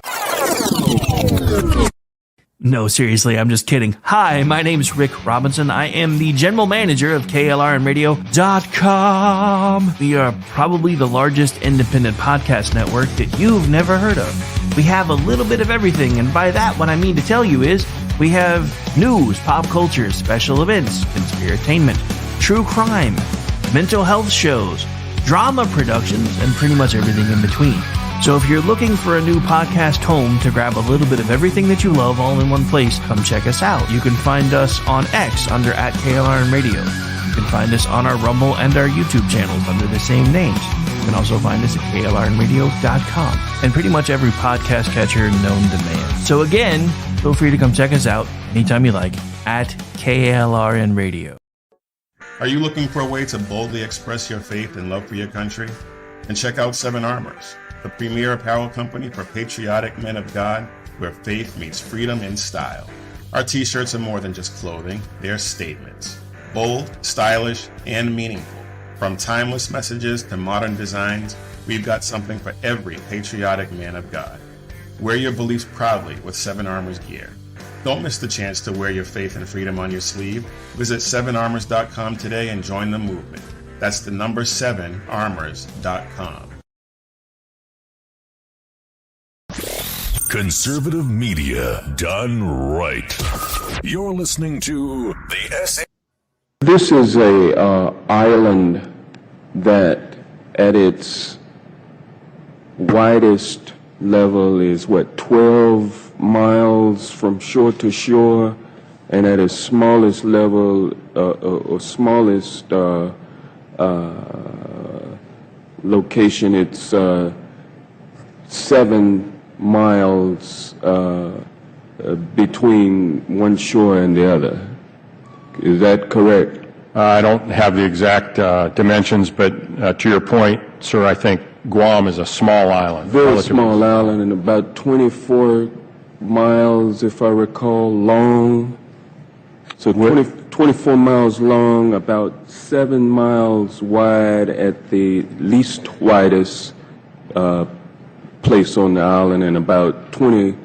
No, seriously, I'm just kidding. Hi, my name's Rick Robinson. I am the general manager of KLRNradio.com. We are probably the largest independent podcast network that you've never heard of. We have a little bit of everything, and by that, what I mean to tell you is we have news, pop culture, special events, conspiratainment, true crime, mental health shows, drama productions, and pretty much everything in between. So if you're looking for a new podcast home to grab a little bit of everything that you love all in one place, come check us out. You can find us on X under @KLRNradio. You can find us on our Rumble and our YouTube channels under the same names. You can also find us at KLRNradio.com and pretty much every podcast catcher known to man. So again, feel free to come check us out anytime you like at KLRNradio. Are you looking for a way to boldly express your faith and love for your country? Then check out Seven Armors, the premier apparel company for patriotic men of God, where faith meets freedom in style. Our t-shirts are more than just clothing, they're statements. Bold, stylish, and meaningful. From timeless messages to modern designs, we've got something for every patriotic man of God. Wear your beliefs proudly with Seven Armors gear. Don't miss the chance to wear your faith and freedom on your sleeve. Visit 7armors.com today and join the movement. That's the number 7armors.com. Conservative media done right. You're listening to the SA. This is a island that at its widest level is 12 miles from shore to shore, and at its smallest level or smallest location, it's 7 miles between one shore and the other. Is that correct? I don't have the exact dimensions, but to your point, sir, I think Guam is a small island. Very small island, and about 24 miles, if I recall, long. So 24 miles long, about 7 miles wide at the least widest place on the island, and about 12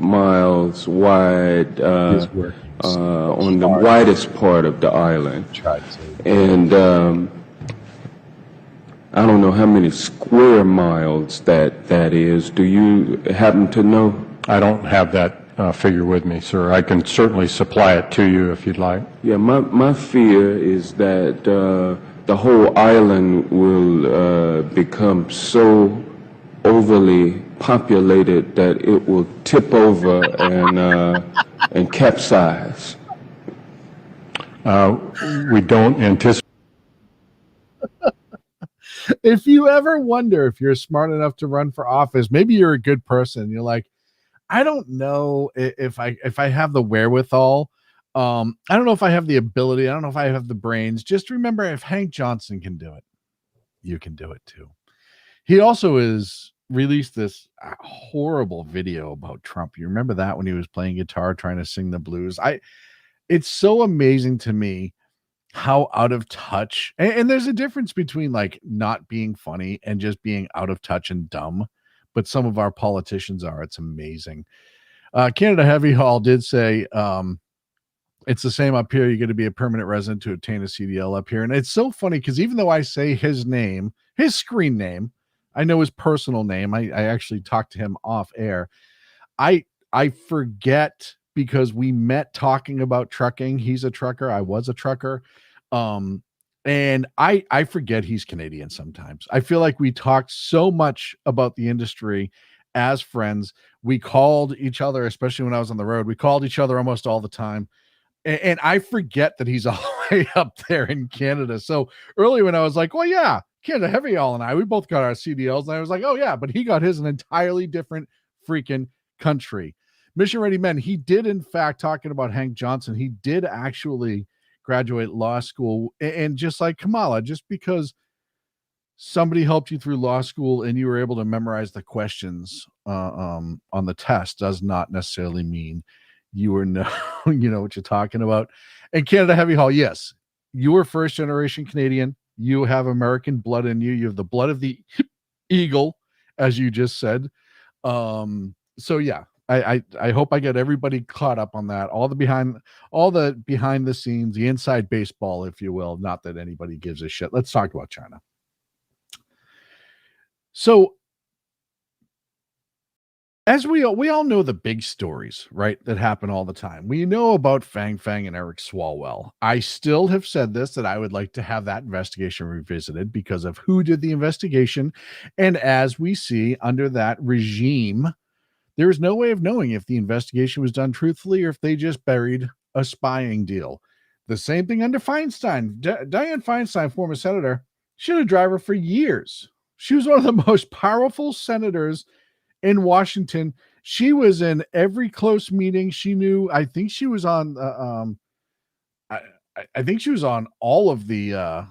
miles wide on the widest part of the island. And I don't know how many square miles that is. Do you happen to know? I don't have that figure with me, sir. I can certainly supply it to you if you'd like. Yeah, my fear is that the whole island will become so overly populated that it will tip over and capsize. We don't anticipate. If you ever wonder if you're smart enough to run for office, maybe you're a good person. You're like, I don't know if I have the wherewithal. I don't know if I have the ability. I don't know if I have the brains. Just remember, if Hank Johnson can do it, you can do it too. He also is released this horrible video about Trump. You remember that when he was playing guitar, trying to sing the blues? It's so amazing to me how out of touch, and there's a difference between like not being funny and just being out of touch and dumb, but some of our politicians are. It's amazing. Canada Heavy Hall did say it's the same up here. You're going to be a permanent resident to obtain a CDL up here. And it's so funny because even though I say his name, his screen name, I know his personal name. I actually talked to him off air. I forget because we met talking about trucking. He's a trucker. I was a trucker. And I forget he's Canadian sometimes. I feel like we talked so much about the industry as friends. We called each other, especially when I was on the road. We called each other almost all the time. And I forget that he's all the way up there in Canada. So earlier when I was like, well, yeah, Canada Heavy All and we both got our CDLs. And I was like, oh, yeah, but he got his an entirely different freaking country. Mission Ready Men, he did, in fact, talking about Hank Johnson, he did actually graduate law school. And just like Kamala, just because somebody helped you through law school and you were able to memorize the questions on the test does not necessarily mean you were know what you're talking about. And Canada Heavy Haul, yes, you were first generation Canadian. You have American blood in you. You have the blood of the eagle, as you just said. So yeah, I hope I get everybody caught up on that. All the behind the scenes, the inside baseball, if you will. Not that anybody gives a shit. Let's talk about China. So, as we all know the big stories, right, that happen all the time. We know about Fang Fang and Eric Swalwell. I still have said this, that I would like to have that investigation revisited because of who did the investigation. And as we see under that regime, there's no way of knowing if the investigation was done truthfully or if they just buried a spying deal. The same thing under Feinstein. Dianne Feinstein, former senator, she was a driver for years. She was one of the most powerful senators in Washington. She was in every close meeting. She knew, I think she was on, I think she was on all of the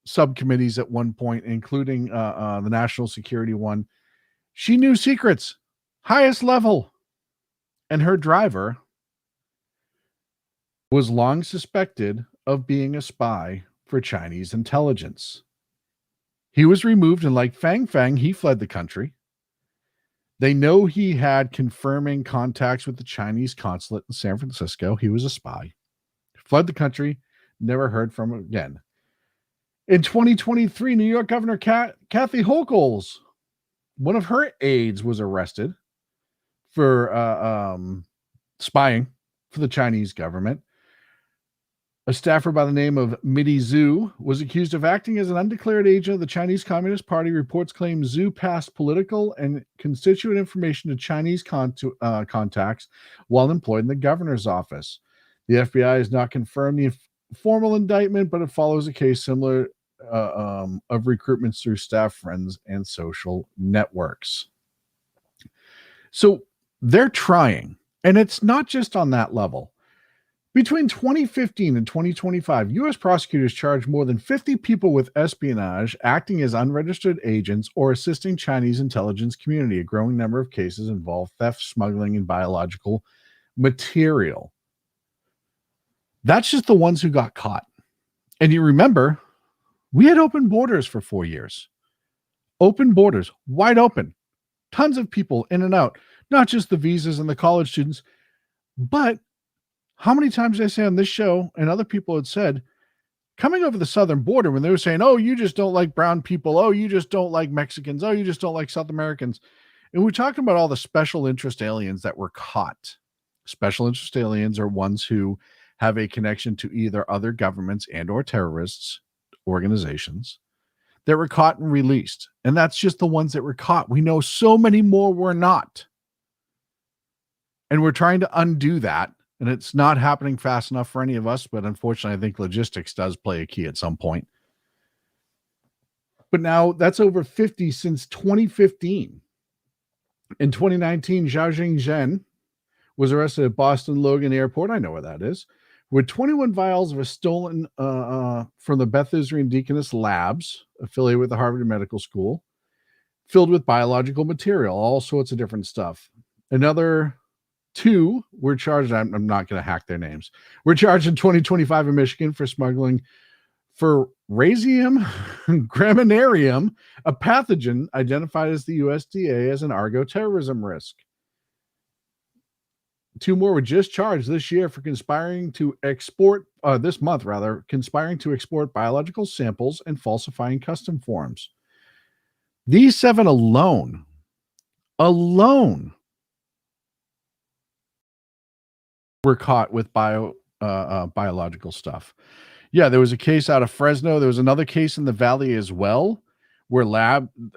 subcommittees at one point, including the national security one. She knew secrets, highest level. And her driver was long suspected of being a spy for Chinese intelligence. He was removed, and like Fang Fang, he fled the country. They know he had confirming contacts with the Chinese consulate in San Francisco. He was a spy. Fled the country, never heard from him again. In 2023, New York Governor Kathy Hochul, one of her aides, was arrested for spying for the Chinese government. A staffer by the name of Midi Zhu was accused of acting as an undeclared agent of the Chinese Communist Party. Reports claim Zhu passed political and constituent information to Chinese contacts while employed in the governor's office. The FBI has not confirmed the formal indictment, but it follows a case similar of recruitments through staff, friends, and social networks. So they're trying, and it's not just on that level. Between 2015 and 2025, U.S. prosecutors charged more than 50 people with espionage, acting as unregistered agents, or assisting Chinese intelligence community. A growing number of cases involve theft, smuggling, and biological material. That's just the ones who got caught. And you remember, we had open borders for 4 years. Open borders, wide open. Tons of people in and out. Not just the visas and the college students, but how many times did I say on this show, and other people had said, coming over the southern border, when they were saying, oh, you just don't like brown people. Oh, you just don't like Mexicans. Oh, you just don't like South Americans. And we're talking about all the special interest aliens that were caught. Special interest aliens are ones who have a connection to either other governments and or terrorists organizations. that were caught and released. And that's just the ones that were caught. We know so many more were not. And we're trying to undo that. And it's not happening fast enough for any of us. But unfortunately, I think logistics does play a key at some point. But now that's over 50 since 2015. In 2019, Xiaojing Zhen was arrested at Boston Logan Airport. I know where that is. With 21 vials of a stolen from the Beth Israel Deaconess Labs, affiliated with the Harvard Medical School, filled with biological material, all sorts of different stuff. Another 2 were charged. I'm not going to hack their names. Were charged in 2025 in Michigan for smuggling for Rasium graminarium, a pathogen identified as the USDA as an argo terrorism risk. 2 more were just charged this year for conspiring to export, this month rather, conspiring to export biological samples and falsifying custom forms. These 7 alone were caught with biological stuff. Yeah, there was a case out of Fresno. There was another case in the Valley as well, where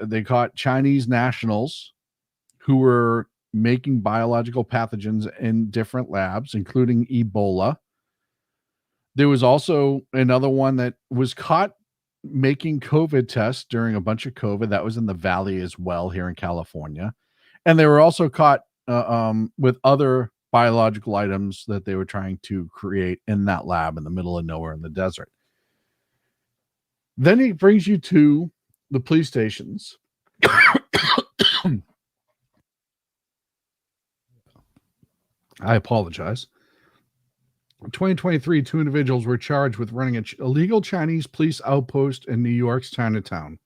they caught Chinese nationals who were making biological pathogens in different labs, including Ebola. There was also another one that was caught making COVID tests during a bunch of COVID. That was in the Valley as well here in California. And they were also caught with other biological items that they were trying to create in that lab in the middle of nowhere in the desert. Then he brings you to the police stations. I apologize. In 2023, 2 individuals were charged with running an illegal Chinese police outpost in New York's Chinatown.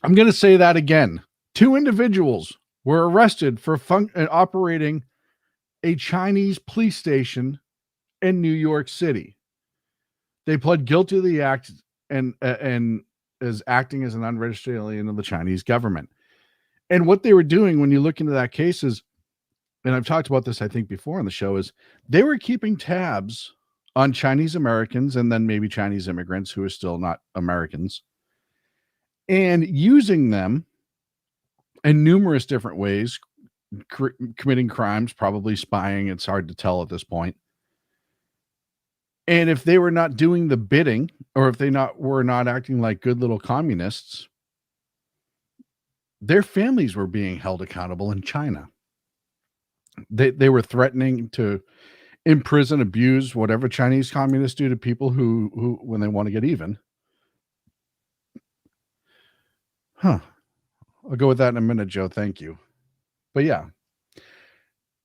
I'm going to say that again. 2 individuals were arrested for operating a Chinese police station in New York City. They pled guilty to the act and as acting as an unregistered alien of the Chinese government. And what they were doing when you look into that case is, and I've talked about this, I think, before on the show, is they were keeping tabs on Chinese Americans and then maybe Chinese immigrants who are still not Americans and using them in numerous different ways, committing crimes, probably spying. It's hard to tell at this point. And if they were not doing the bidding, or if they were not acting like good little communists, their families were being held accountable in China. They were threatening to imprison, abuse, whatever Chinese communists do to people who when they want to get even. I'll go with that in a minute, Joe. Thank you. But yeah,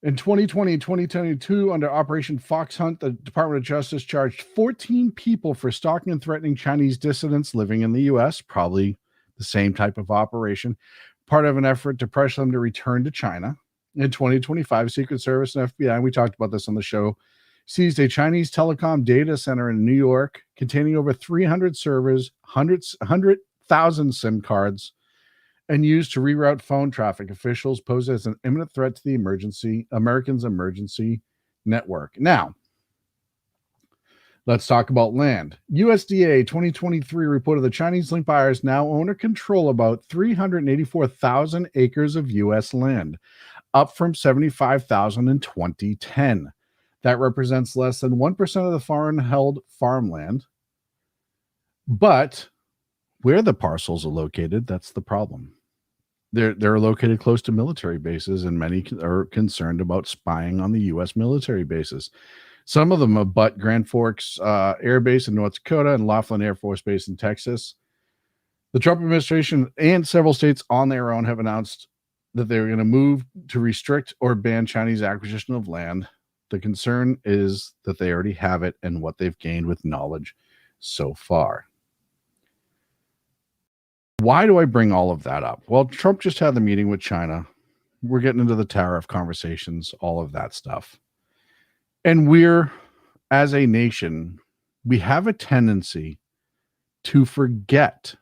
in 2020 and 2022, under Operation Fox Hunt, the Department of Justice charged 14 people for stalking and threatening Chinese dissidents living in the U.S., probably the same type of operation, part of an effort to pressure them to return to China. In 2025, Secret Service and FBI, and we talked about this on the show, seized a Chinese telecom data center in New York containing over 300 servers, 100,000 SIM cards, and used to reroute phone traffic. Officials posed as an imminent threat to the Americans' emergency network. Now, let's talk about land. USDA 2023 reported the Chinese link buyers now own or control about 384,000 acres of U.S. land, up from 75,000 in 2010. That represents less than 1% of the foreign-held farmland. But where the parcels are located, that's the problem. They're located close to military bases, and many are concerned about spying on the U.S. military bases. Some of them abut Grand Forks Air Base in North Dakota and Laughlin Air Force Base in Texas. The Trump administration and several states on their own have announced that they're going to move to restrict or ban Chinese acquisition of land. The concern is that they already have it and what they've gained with knowledge so far. Why do I bring all of that up? Well, Trump just had the meeting with China. We're getting into the tariff conversations, all of that stuff. And we're, as a nation, we have a tendency to forget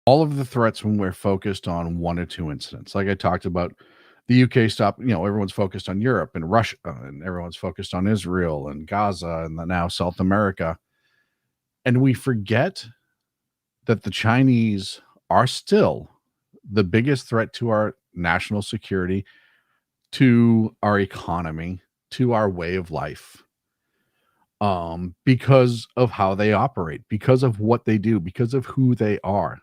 all of the threats when we're focused on 1 or 2 incidents. Like I talked about, the UK stopped, everyone's focused on Europe and Russia, and everyone's focused on Israel and Gaza and now South America. And we forget that the Chinese are still the biggest threat to our national security, to our economy, to our way of life, because of how they operate, because of what they do, because of who they are.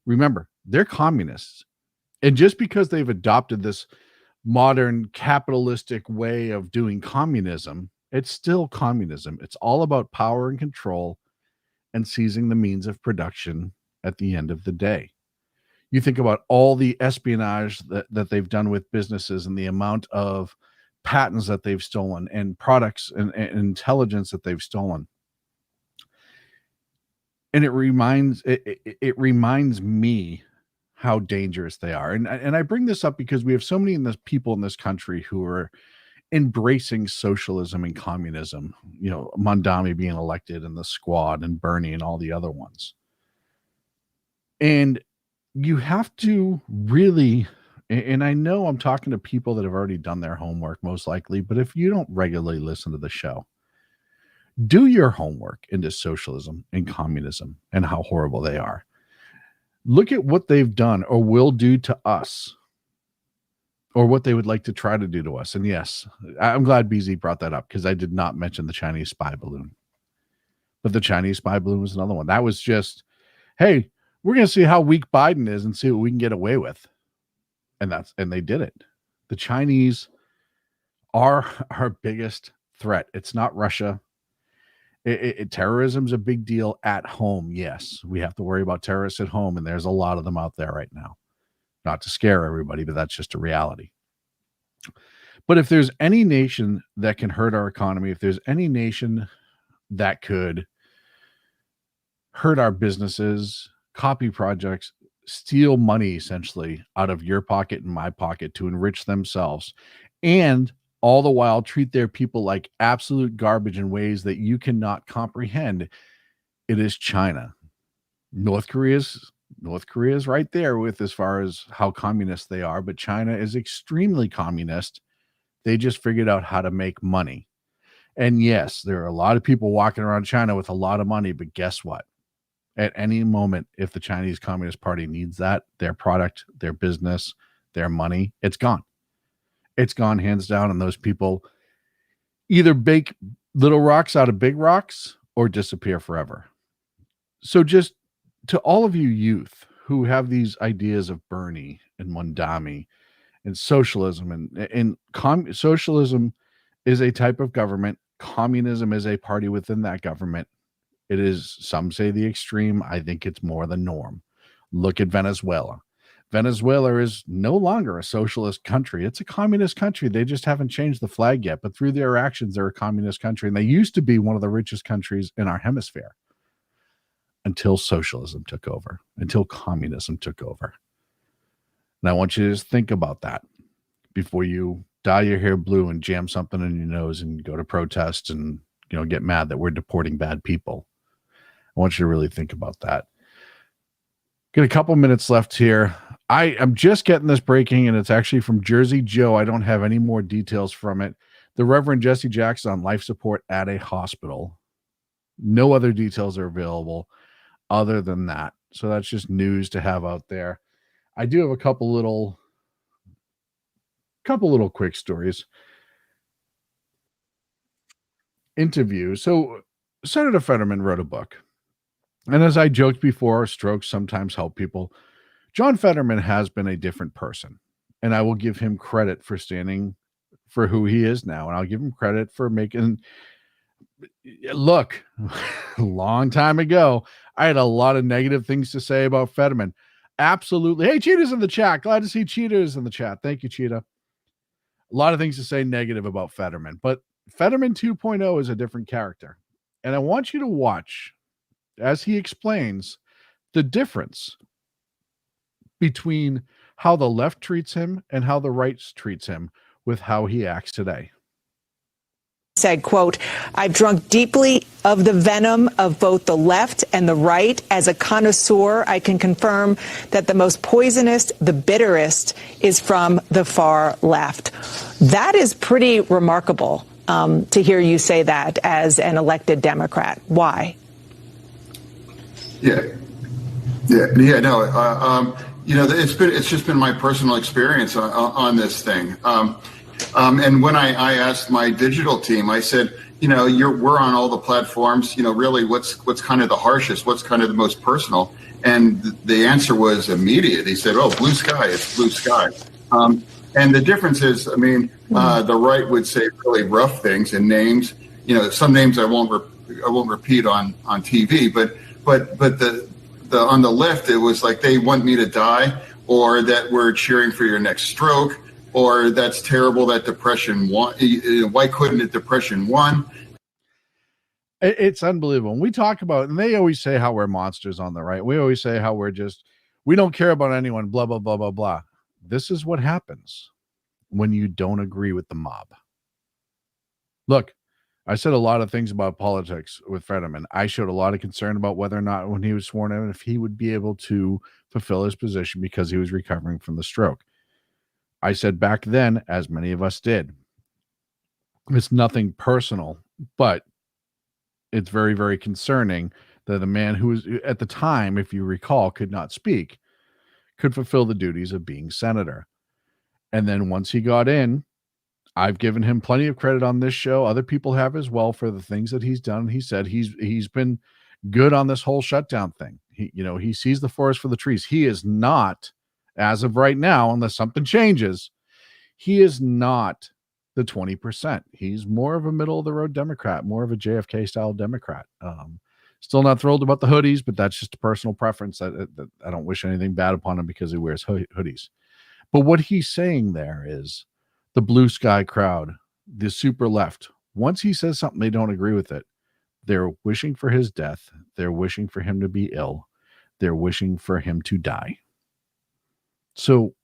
Remember, they're communists. And just because they've adopted this modern capitalistic way of doing communism, it's still communism. It's all about power and control and seizing the means of production at the end of the day. You think about all the espionage that they've done with businesses and the amount of patents that they've stolen and products and intelligence that they've stolen. And it reminds me how dangerous they are. And I bring this up because we have so many people in this country who are embracing socialism and communism, you know, Mondami being elected and the Squad and Bernie and all the other ones. And you have to really, and I know I'm talking to people that have already done their homework most likely, but if you don't regularly listen to the show, do your homework into socialism and communism and how horrible they are. Look at what they've done or will do to us, or what they would like to try to do to us. And yes, I'm glad BZ brought that up because I did not mention the Chinese spy balloon. But the Chinese spy balloon was another one. That was just, hey, we're going to see how weak Biden is and see what we can get away with. And they did it. The Chinese are our biggest threat. It's not Russia. Terrorism's a big deal at home. Yes, we have to worry about terrorists at home, and there's a lot of them out there right now. Not to scare everybody, but that's just a reality. But if there's any nation that can hurt our economy, if there's any nation that could hurt our businesses, copy projects, steal money essentially out of your pocket and my pocket to enrich themselves, and all the while treat their people like absolute garbage in ways that you cannot comprehend, it is China. North Korea's right there with as far as how communist they are, but China is extremely communist. They just figured out how to make money. And yes, there are a lot of people walking around China with a lot of money, but guess what? At any moment, if the Chinese Communist Party needs that, their product, their business, their money, it's gone. It's gone hands down, and those people either bake little rocks out of big rocks or disappear forever. So just to all of you youth who have these ideas of Bernie and Mondami and socialism socialism is a type of government. Communism is a party within that government. It is, some say, the extreme. I think it's more the norm. Look at Venezuela. Venezuela is no longer a socialist country. It's a communist country. They just haven't changed the flag yet, but through their actions, they're a communist country. And they used to be one of the richest countries in our hemisphere until socialism took over, until communism took over. And I want you to just think about that before you dye your hair blue and jam something in your nose and go to protest and, you know, get mad that we're deporting bad people. I want you to really think about that. Got a couple minutes left here. I'm just getting this breaking, and it's actually from Jersey Joe. I don't have any more details from it. The Reverend Jesse Jackson on life support at a hospital. No other details are available other than that. So that's just news to have out there. I do have a couple little quick stories. Interview. So Senator Fetterman wrote a book. And as I joked before, strokes sometimes help people. John Fetterman has been a different person, and I will give him credit for standing for who he is now. And I'll give him credit for making, look, a long time ago, I had a lot of negative things to say about Fetterman. Absolutely. Hey, Cheetah's in the chat. Glad to see Cheetah's in the chat. Thank you, Cheetah. A lot of things to say negative about Fetterman, but Fetterman 2.0 is a different character. And I want you to watch as he explains the difference between how the left treats him and how the right treats him with how he acts today. Said, quote, I've drunk deeply of the venom of both the left and the right. As a connoisseur, I can confirm that the most poisonous, the bitterest, is from the far left. That is pretty remarkable to hear you say that as an elected Democrat. Why? No. It's just been my personal experience on this thing. And when I asked my digital team, I said, we're on all the platforms. Really, what's kind of the harshest? What's kind of the most personal? And the answer was immediate. He said, "Oh, blue sky. It's blue sky." And the difference is, the right would say really rough things and names. Some names I won't repeat on TV, but the on the left, it was like they want me to die, or that we're cheering for your next stroke, or that's terrible that depression won. Why couldn't it depression won? It's unbelievable. We talk about, and they always say how we're monsters on the right. We always say how we don't care about anyone, blah, blah, blah, blah, blah. This is what happens when you don't agree with the mob. Look, I said a lot of things about politics with Fetterman. I showed a lot of concern about whether or not when he was sworn in, if he would be able to fulfill his position because he was recovering from the stroke. I said back then, as many of us did, it's nothing personal, but it's very, very concerning that a man who was at the time, if you recall, could not speak, could fulfill the duties of being senator. And then once he got in, I've given him plenty of credit on this show. Other people have as well for the things that he's done. He said he's been good on this whole shutdown thing. He sees the forest for the trees. He is not, as of right now, unless something changes, he is not the 20%. He's more of a middle of the road Democrat, more of a JFK style Democrat. Still not thrilled about the hoodies, but that's just a personal preference. That I don't wish anything bad upon him because he wears hoodies. But what he's saying there is the blue sky crowd, the super left, once he says something they don't agree with it, they're wishing for his death. They're wishing for him to be ill. They're wishing for him to die. So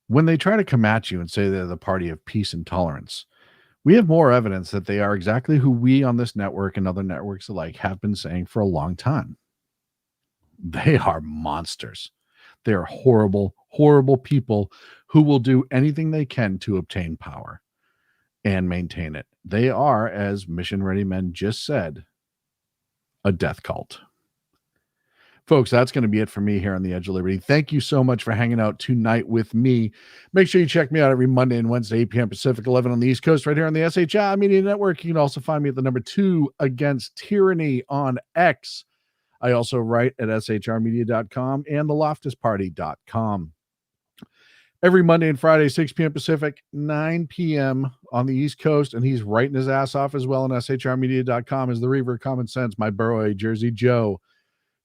when they try to come at you and say they're the party of peace and tolerance, we have more evidence that they are exactly who we on this network and other networks alike have been saying for a long time. They are monsters. They are horrible, horrible people who will do anything they can to obtain power and maintain it. They are, as Mission Ready Men just said, a death cult. Folks, that's going to be it for me here on the Edge of Liberty. Thank you so much for hanging out tonight with me. Make sure you check me out every Monday and Wednesday, 8 p.m. Pacific, 11 on the East Coast, right here on the SHI Media Network. You can also find me at the number 2 Against Tyranny on X. I also write at shrmedia.com and theloftusparty.com. Every Monday and Friday, 6 p.m. Pacific, 9 p.m. on the East Coast, and he's writing his ass off as well on shrmedia.com is the Reaver of Common Sense, my Burrow Jersey Joe.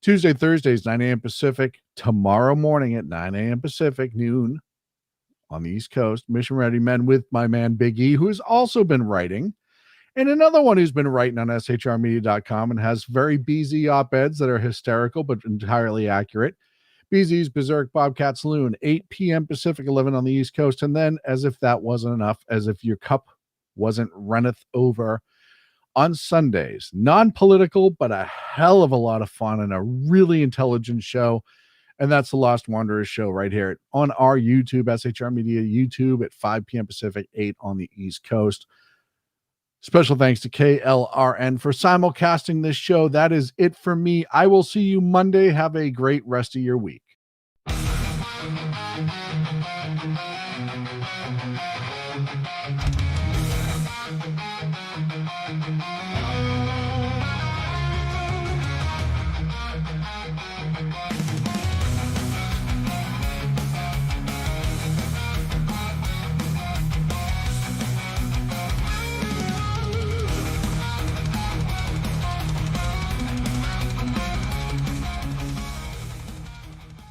Tuesday, Thursdays, 9 a.m. Pacific. Tomorrow morning at 9 a.m. Pacific, noon on the East Coast, Mission Ready Men with my man Big E, who has also been writing, and another one who's been writing on shrmedia.com and has very BZ op-eds that are hysterical but entirely accurate. BZ's Berserk Bobcat Saloon, 8 p.m. Pacific, 11 on the East Coast. And then, as if that wasn't enough, as if your cup wasn't runneth over, on Sundays, non-political, but a hell of a lot of fun and a really intelligent show. And that's the Lost Wanderers show right here on our YouTube, SHR Media YouTube at 5 p.m. Pacific, 8 on the East Coast. Special thanks to KLRN for simulcasting this show. That is it for me. I will see you Monday. Have a great rest of your week.